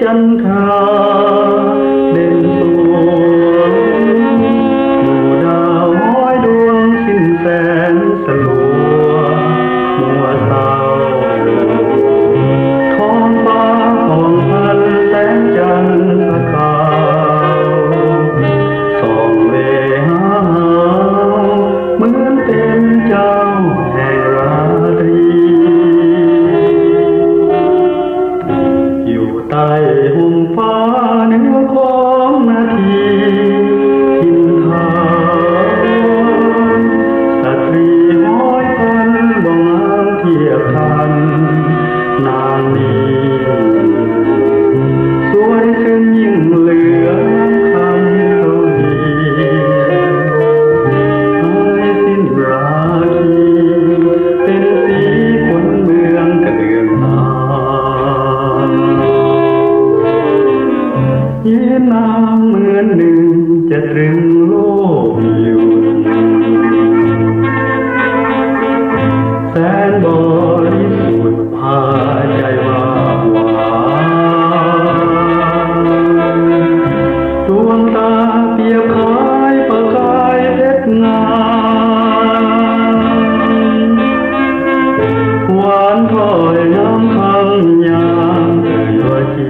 จันทราเด่นสวงหมู่ดาวห้อยดวงสิ้นแสนสลัวมัวเศร้าท้องฟ้าผ่องพันแสงจันทร์ประกายส่องเวหาเหมือนเป็นเจ้าแห่งราตรีอยู่ใต้ห่มฟ้าเหนือของนาทีทินทาสตรีห้อยพันบ่งามเทียบทันนางนี้สวยขึ้นยิ่งเหลือคำเขาดีให้สิ้นราคีเป็นสีคนเมืองกระเดืองนางยืนนางเหมือนหนึ่งจะตรึงโลกอยู่แสนบริสุทธิ์พาใจว่าหวานดวงตาเปรียบคล้ายประกายเพชรงามหวานถอยน้ำคำยามเอ่ยว่าจี